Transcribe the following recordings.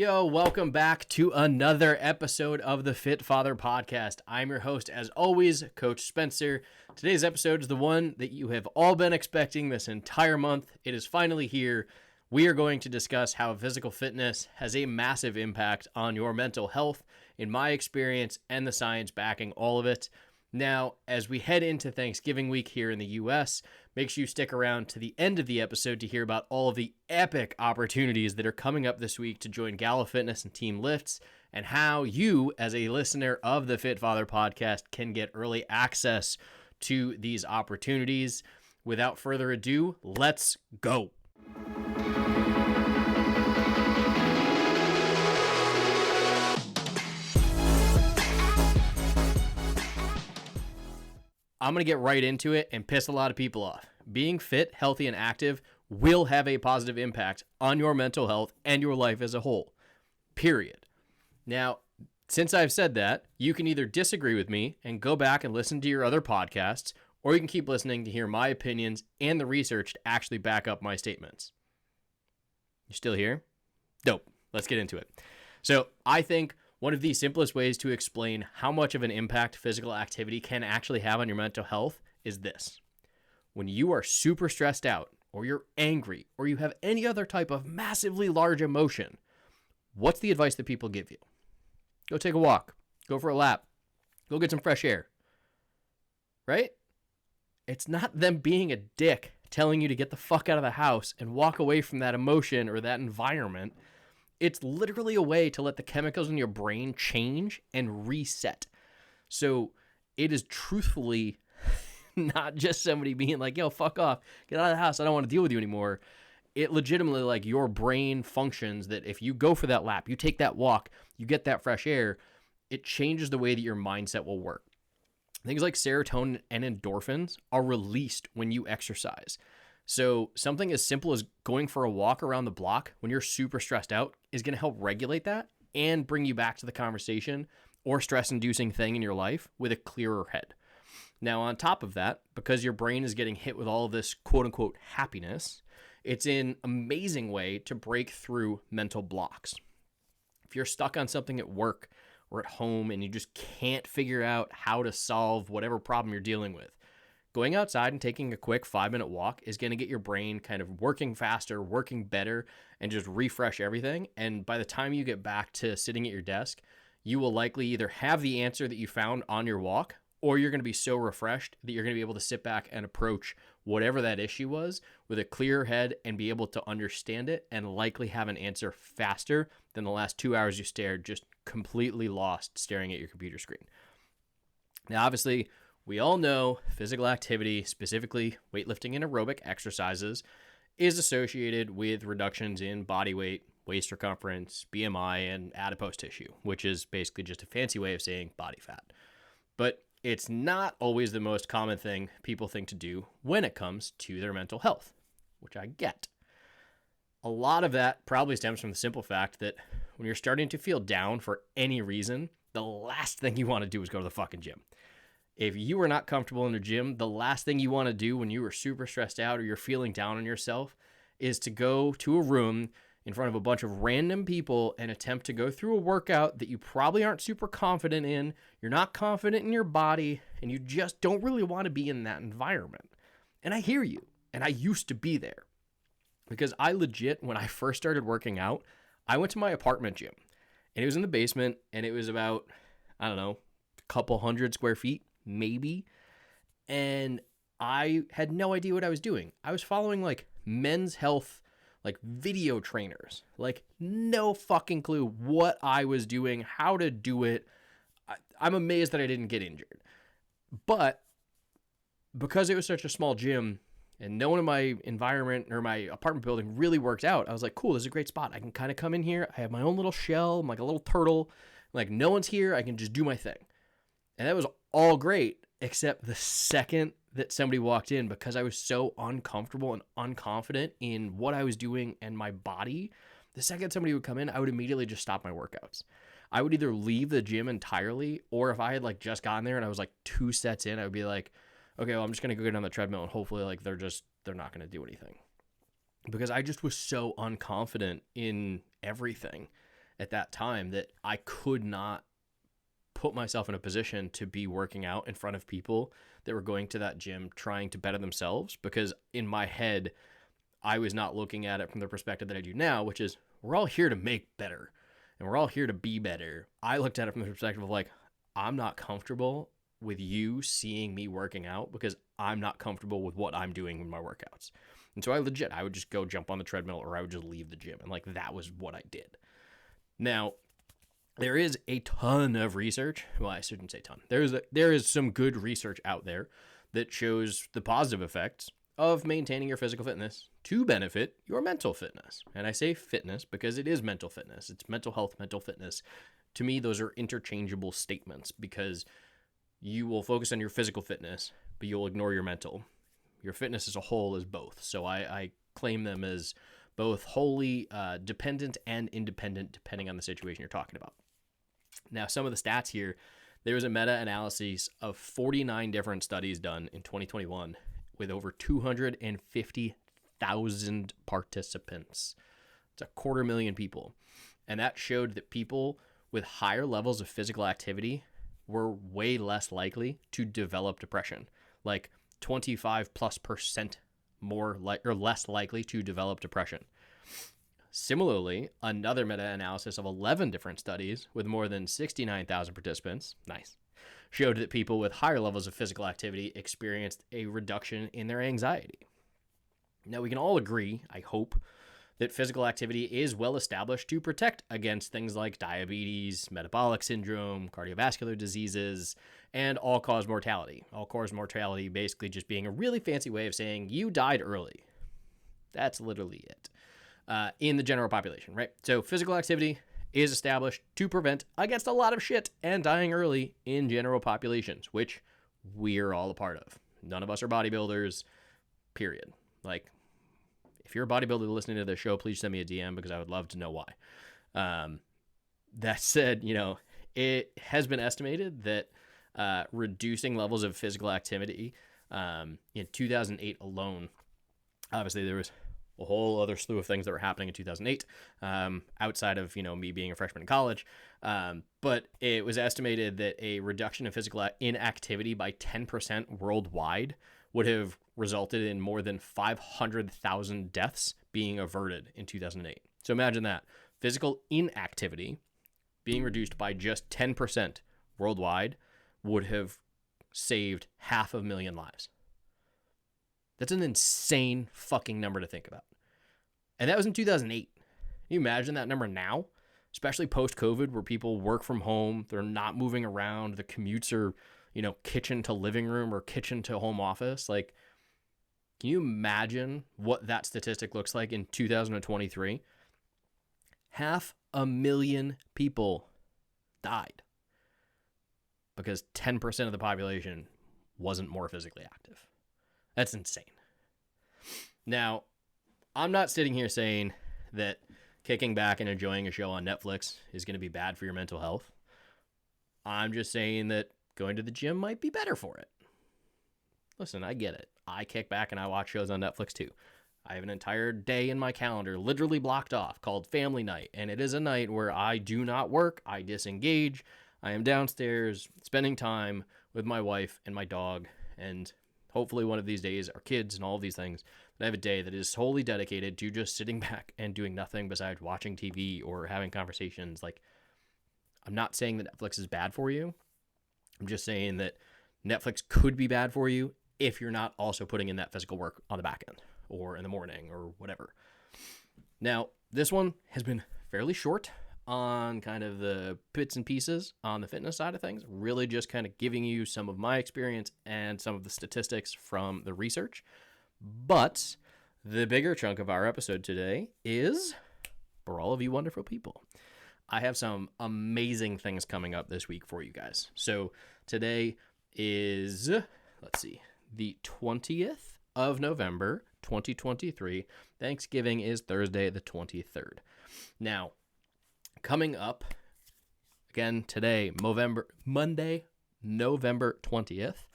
Yo, welcome back to another episode of the Fit Father Podcast. I'm your host, as always, Coach Spencer. Today's episode is the one that you have all been expecting this entire month. It is finally here. We are going to discuss how physical fitness has a massive impact on your mental health, in my experience, and the science backing all of it. Now, as we head into Thanksgiving week here in the U.S., make sure you stick around to the end of the episode to hear about all of the epic opportunities that are coming up this week to join Gala Fitness and Team Lifts, and how you, as a listener of the Fit Father Podcast, can get early access to these opportunities. Without further ado, let's go. I'm going to get right into it and piss a lot of people off. Being fit, healthy, and active will have a positive impact on your mental health and your life as a whole. Period. Now, since I've said that, you can either disagree with me and go back and listen to your other podcasts, or you can keep listening to hear my opinions and the research to actually back up my statements. You still here? Dope. Let's get into it. So, I think one of the simplest ways to explain how much of an impact physical activity can actually have on your mental health is this. When you are super stressed out, or you're angry, or you have any other type of massively large emotion, what's the advice that people give you? Go take a walk. Go for a lap. Go get some fresh air. Right? It's not them being a dick telling you to get the fuck out of the house and walk away from that emotion or that environment. It's literally a way to let the chemicals in your brain change and reset. So it is truthfully not just somebody being like, yo, fuck off, get out of the house, I don't want to deal with you anymore. It legitimately, like, your brain functions that if you go for that lap, you take that walk, you get that fresh air, it changes the way that your mindset will work. Things like serotonin and endorphins are released when you exercise. So something as simple as going for a walk around the block when you're super stressed out is going to help regulate that and bring you back to the conversation or stress-inducing thing in your life with a clearer head. Now, on top of that, because your brain is getting hit with all of this quote-unquote happiness, it's an amazing way to break through mental blocks. If you're stuck on something at work or at home and you just can't figure out how to solve whatever problem you're dealing with, going outside and taking a quick 5-minute walk is going to get your brain kind of working faster, working better, and just refresh everything. And by the time you get back to sitting at your desk, you will likely either have the answer that you found on your walk, or you're going to be so refreshed that you're going to be able to sit back and approach whatever that issue was with a clearer head and be able to understand it and likely have an answer faster than the last 2 hours you stared, just completely lost staring at your computer screen. Now, obviously, we all know physical activity, specifically weightlifting and aerobic exercises, is associated with reductions in body weight, waist circumference, BMI, and adipose tissue, which is basically just a fancy way of saying body fat. But it's not always the most common thing people think to do when it comes to their mental health, which I get. A lot of that probably stems from the simple fact that when you're starting to feel down for any reason, the last thing you want to do is go to the fucking gym. If you are not comfortable in the gym, the last thing you want to do when you are super stressed out or you're feeling down on yourself is to go to a room in front of a bunch of random people and attempt to go through a workout that you probably aren't super confident in. You're not confident in your body, and you just don't really want to be in that environment. And I hear you, and I used to be there. Because I legit, when I first started working out, I went to my apartment gym. And it was in the basement, and it was about, I don't know, a couple 100 square feet. Maybe. And I had no idea what I was doing. I was following like Men's Health, like video trainers, like no fucking clue what I was doing, how to do it. I'm amazed that I didn't get injured. But because it was such a small gym and no one in my environment or my apartment building really worked out, I was like, cool, this is a great spot. I can kind of come in here. I have my own little shell. I'm like a little turtle. Like no one's here. I can just do my thing. And that was all great, except the second that somebody walked in, because I was so uncomfortable and unconfident in what I was doing and my body, the second somebody would come in, I would immediately just stop my workouts. I would either leave the gym entirely, or if I had like just gotten there and I was like 2 sets in, I would be like, okay, well, I'm just going to go get on the treadmill and hopefully like they're not going to do anything. Because I just was so unconfident in everything. at that time that I could not put myself in a position to be working out in front of people that were going to that gym trying to better themselves, because in my head, I was not looking at it from the perspective that I do now, which is we're all here to make better and we're all here to be better. I looked at it from the perspective of like, I'm not comfortable with you seeing me working out because I'm not comfortable with what I'm doing in my workouts. And so I would just go jump on the treadmill or I would just leave the gym. And like, that was what I did. Now, there is a ton of research. Well, I shouldn't say ton. There is some good research out there that shows the positive effects of maintaining your physical fitness to benefit your mental fitness. And I say fitness because it is mental fitness. It's mental health, mental fitness. To me, those are interchangeable statements because you will focus on your physical fitness, but you'll ignore your mental. Your fitness as a whole is both. So I claim them as both wholly dependent and independent, depending on the situation you're talking about. Now, some of the stats here, there was a meta-analysis of 49 different studies done in 2021 with over 250,000 participants. It's 250,000 people. And that showed that people with higher levels of physical activity were way less likely to develop depression, like 25+% more or less likely to develop depression. Similarly, another meta-analysis of 11 different studies with more than 69,000 participants, nice, showed that people with higher levels of physical activity experienced a reduction in their anxiety. Now, we can all agree, I hope, that physical activity is well established to protect against things like diabetes, metabolic syndrome, cardiovascular diseases, and all-cause mortality. All-cause mortality basically just being a really fancy way of saying you died early. That's literally it. In the general population, right? So physical activity is established to prevent against a lot of shit and dying early in general populations, which we're all a part of. None of us are bodybuilders, period. Like, if you're a bodybuilder listening to this show, please send me a DM because I would love to know why. That said, it has been estimated that reducing levels of physical activity in 2008 alone, obviously there was a whole other slew of things that were happening in 2008 outside of, me being a freshman in college. But it was estimated that a reduction in physical inactivity by 10% worldwide would have resulted in more than 500,000 deaths being averted in 2008. So imagine that. Physical inactivity being reduced by just 10% worldwide would have saved 500,000 lives. That's an insane fucking number to think about. And that was in 2008. Can you imagine that number now? Especially post-COVID where people work from home, they're not moving around, the commutes are, kitchen to living room or kitchen to home office. Like, can you imagine what that statistic looks like in 2023? 500,000 people died because 10% of the population wasn't more physically active. That's insane. Now, I'm not sitting here saying that kicking back and enjoying a show on Netflix is going to be bad for your mental health. I'm just saying that going to the gym might be better for it. Listen, I get it. I kick back and I watch shows on Netflix too. I have an entire day in my calendar literally blocked off called Family Night, and it is a night where I do not work, I disengage, I am downstairs spending time with my wife and my dog, and hopefully one of these days our kids and all of these things. I have a day that is wholly dedicated to just sitting back and doing nothing besides watching TV or having conversations. Like, I'm not saying that Netflix is bad for you. I'm just saying that Netflix could be bad for you if you're not also putting in that physical work on the back end or in the morning or whatever. Now, this one has been fairly short on kind of the bits and pieces on the fitness side of things, really just kind of giving you some of my experience and some of the statistics from the research. But the bigger chunk of our episode today is for all of you wonderful people. I have some amazing things coming up this week for you guys. So today is, the 20th of November, 2023. Thanksgiving is Thursday, the 23rd. Now, coming up, again, today, Monday, November 20th,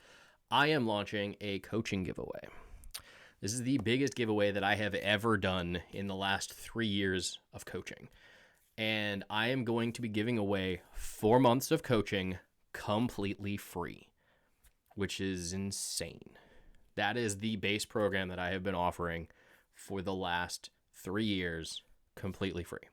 I am launching a coaching giveaway. This is the biggest giveaway that I have ever done in the last 3 years of coaching. and I am going to be giving away 4 months of coaching completely free, which is insane. That is the base program that I have been offering for the last 3 years, completely free.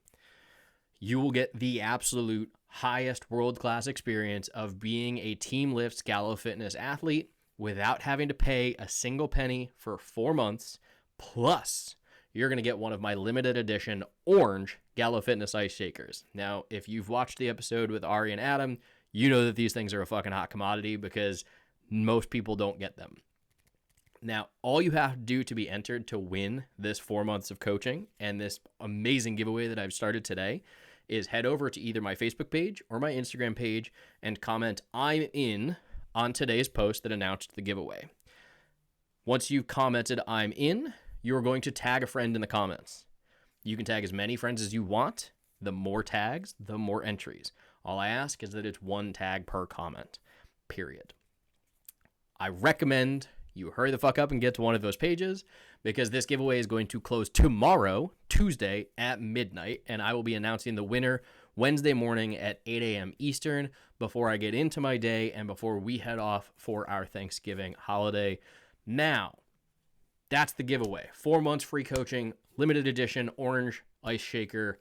You will get the absolute highest world-class experience of being a Team Lift Scalo Fitness athlete without having to pay a single penny for 4 months. Plus, you're going to get one of my limited edition orange Gallo Fitness ice shakers. Now, if you've watched the episode with Ari and Adam, you know that these things are a fucking hot commodity because most people don't get them. Now, all you have to do to be entered to win this 4 months of coaching and this amazing giveaway that I've started today is head over to either my Facebook page or my Instagram page and comment "I'm in" on today's post that announced the giveaway. Once you've commented "I'm in," you're going to tag a friend in the comments. You can tag as many friends as you want. The more tags, the more entries. All I ask is that it's 1 tag per comment, period. I recommend you hurry the fuck up and get to one of those pages because this giveaway is going to close tomorrow, Tuesday at midnight, and I will be announcing the winner Wednesday morning at 8 a.m. Eastern before I get into my day and before we head off for our Thanksgiving holiday. Now, that's the giveaway. 4 months free coaching, limited edition orange ice shaker.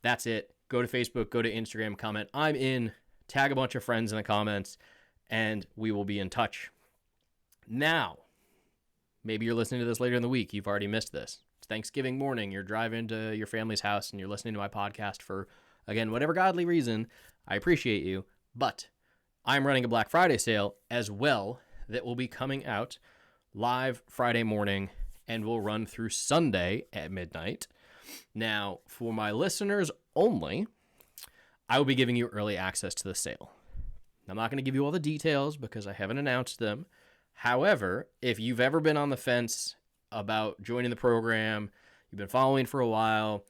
That's it. Go to Facebook, go to Instagram, comment "I'm in," tag a bunch of friends in the comments, and we will be in touch. Now, maybe you're listening to this later in the week. You've already missed this. It's Thanksgiving morning. You're driving to your family's house and you're listening to my podcast for, again, whatever godly reason. I appreciate you. But I'm running a Black Friday sale as well that will be coming out live Friday morning and will run through Sunday at midnight. Now, for my listeners only, I will be giving you early access to the sale. I'm not going to give you all the details because I haven't announced them. However, if you've ever been on the fence about joining the program, you've been following for a while,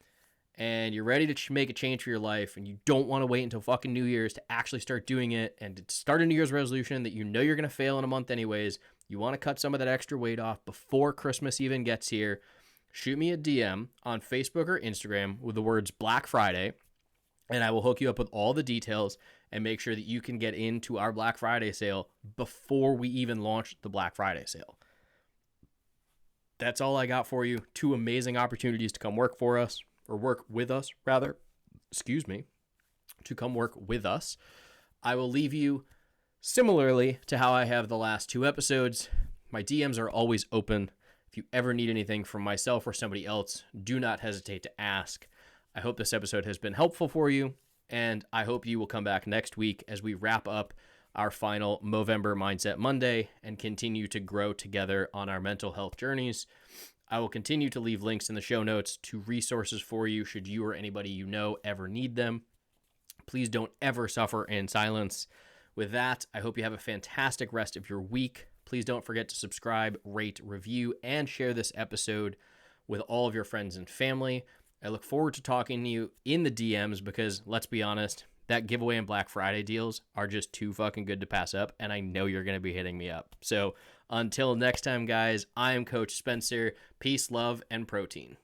and you're ready to make a change for your life, and you don't want to wait until fucking New Year's to actually start doing it and to start a New Year's resolution that you know you're going to fail in a month anyways, you want to cut some of that extra weight off before Christmas even gets here, shoot me a DM on Facebook or Instagram with the words Black Friday, and I will hook you up with all the details and make sure that you can get into our Black Friday sale before we even launch the Black Friday sale. That's all I got for you. 2 amazing opportunities to come work for us, or work with us, rather. To come work with us. I will leave you similarly to how I have the last 2 episodes. My DMs are always open. If you ever need anything from myself or somebody else, do not hesitate to ask. I hope this episode has been helpful for you, and I hope you will come back next week as we wrap up our final Movember Mindset Monday and continue to grow together on our mental health journeys. I will continue to leave links in the show notes to resources for you should you or anybody you know ever need them. Please don't ever suffer in silence. With that, I hope you have a fantastic rest of your week. Please don't forget to subscribe, rate, review, and share this episode with all of your friends and family. I look forward to talking to you in the DMs because, let's be honest, that giveaway and Black Friday deals are just too fucking good to pass up, and I know you're going to be hitting me up. So until next time, guys, I am Coach Spencer. Peace, love, and protein.